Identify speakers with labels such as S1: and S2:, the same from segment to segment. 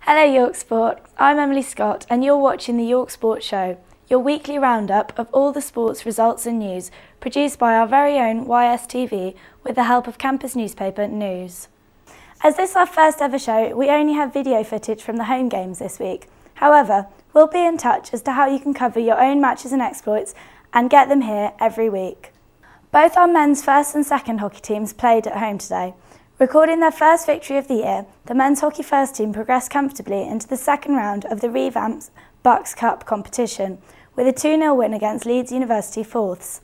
S1: Hello York Sport, I'm Emily Scott and you're watching the York Sport Show, your weekly roundup of all the sports results and news produced by our very own YSTV with the help of campus newspaper News. As this is our first ever show, we only have video footage from the home games this week. However, we'll be in touch as to how you can cover your own matches and exploits and get them here every week. Both our men's first and second hockey teams played at home today. Recording their first victory of the year, the men's hockey first team progressed comfortably into the second round of the revamped Bucks Cup competition with a 2-0 win against Leeds University Fourths.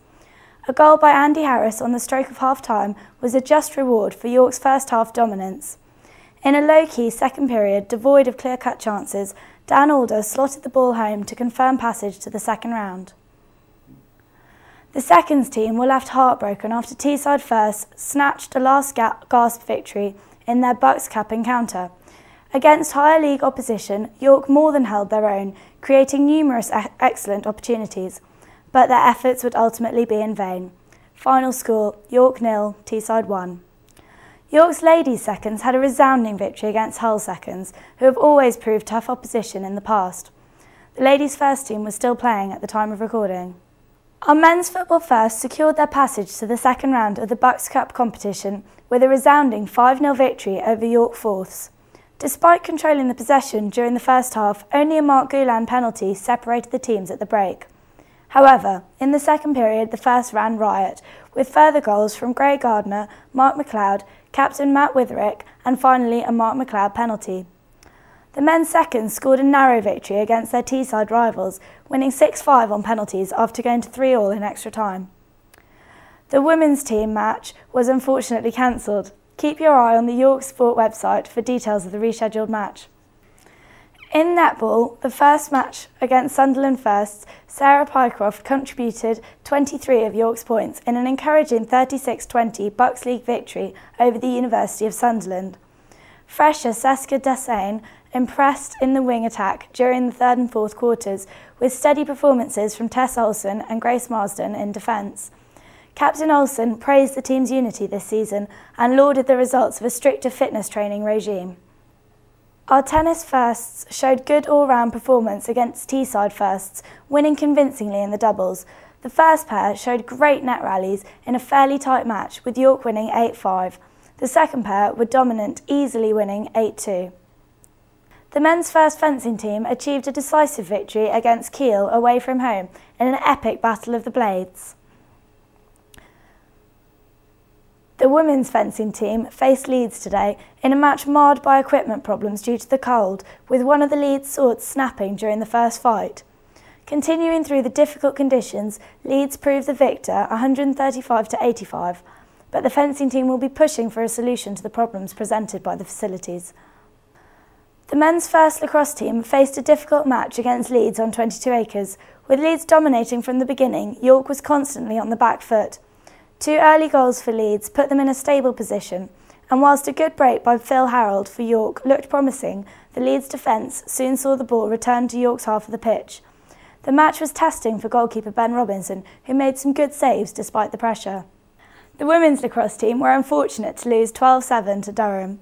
S1: A goal by Andy Harris on the stroke of half-time was a just reward for York's first half dominance. In a low-key second period devoid of clear-cut chances, Dan Alder slotted the ball home to confirm passage to the second round. The seconds team were left heartbroken after Teesside First snatched a last gasp victory in their Bucks Cup encounter. Against higher league opposition, York more than held their own, creating numerous excellent opportunities, but their efforts would ultimately be in vain. Final score, York 0, Teesside 1. York's ladies seconds had a resounding victory against Hull seconds, who have always proved tough opposition in the past. The ladies first team was still playing at the time of recording. Our men's football first secured their passage to the second round of the Bucks Cup competition with a resounding 5-0 victory over York Fourths. Despite controlling the possession during the first half, only a Mark Goulan penalty separated the teams at the break. However, in the second period, the first ran riot, with further goals from Gray Gardner, Mark McLeod, captain Matt Witherick, and finally a Mark McLeod penalty. The men's seconds scored a narrow victory against their Teesside rivals, winning 6-5 on penalties after going to 3-3 in extra time. The women's team match was unfortunately cancelled. Keep your eye on the York Sport website for details of the rescheduled match. In netball, the first match against Sunderland Firsts, Sarah Pycroft contributed 23 of York's points in an encouraging 36-20 Bucks League victory over the University of Sunderland. Fresher Seska Dasein impressed in the wing attack during the third and fourth quarters, with steady performances from Tess Olsen and Grace Marsden in defence. Captain Olsen praised the team's unity this season and lauded the results of a stricter fitness training regime. Our tennis firsts showed good all-round performance against Teesside Firsts, winning convincingly in the doubles. The first pair showed great net rallies in a fairly tight match, with York winning 8-5. The second pair were dominant, easily winning 8-2. The men's first fencing team achieved a decisive victory against Kiel away from home in an epic battle of the blades. The women's fencing team faced Leeds today in a match marred by equipment problems due to the cold, with one of the Leeds swords snapping during the first fight. Continuing through the difficult conditions, Leeds proved the victor 135-85, but the fencing team will be pushing for a solution to the problems presented by the facilities. The men's first lacrosse team faced a difficult match against Leeds on 22 acres. With Leeds dominating from the beginning, York was constantly on the back foot. 2 early goals for Leeds put them in a stable position, and whilst a good break by Phil Harold for York looked promising, the Leeds defence soon saw the ball return to York's half of the pitch. The match was testing for goalkeeper Ben Robinson, who made some good saves despite the pressure. The women's lacrosse team were unfortunate to lose 12-7 to Durham.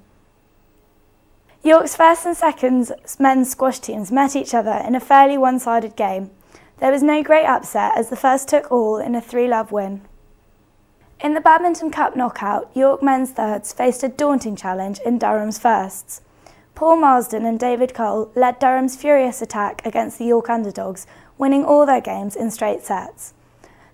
S1: York's first and second men's squash teams met each other in a fairly one-sided game. There was no great upset as the first took all in a 3-love win. In the Badminton Cup knockout, York men's thirds faced a daunting challenge in Durham's firsts. Paul Marsden and David Cole led Durham's furious attack against the York underdogs, winning all their games in straight sets.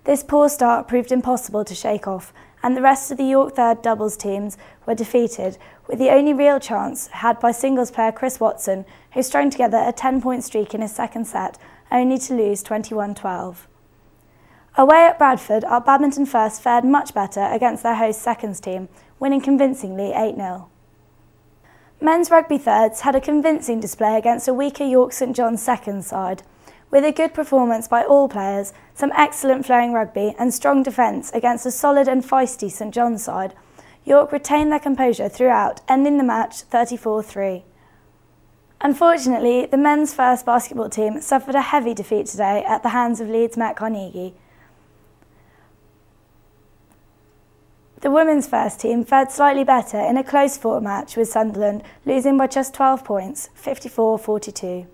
S1: This poor start proved impossible to shake off, and the rest of the York third doubles teams were defeated, with the only real chance had by singles player Chris Watson, who strung together a 10-point streak in his second set, only to lose 21-12. Away at Bradford, our badminton first fared much better against their host seconds team, winning convincingly 8-0. Men's rugby thirds had a convincing display against a weaker York St John's seconds side. With a good performance by all players, some excellent flowing rugby and strong defence against a solid and feisty St John's side, York retained their composure throughout, ending the match 34-3. Unfortunately, the men's first basketball team suffered a heavy defeat today at the hands of Leeds Met Carnegie. The women's first team fared slightly better in a close-fought match with Sunderland, losing by just 12 points, 54-42.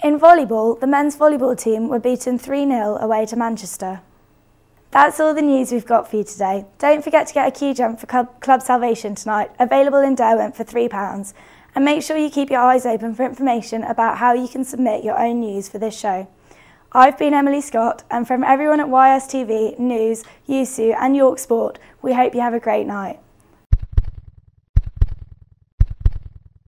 S1: In volleyball, the men's volleyball team were beaten 3-0 away to Manchester. That's all the news we've got for you today. Don't forget to get a queue jump for Club Salvation tonight, available in Derwent for £3. And make sure you keep your eyes open for information about how you can submit your own news for this show. I've been Emily Scott, and from everyone at YSTV, News, USU and York Sport, we hope you have a great night.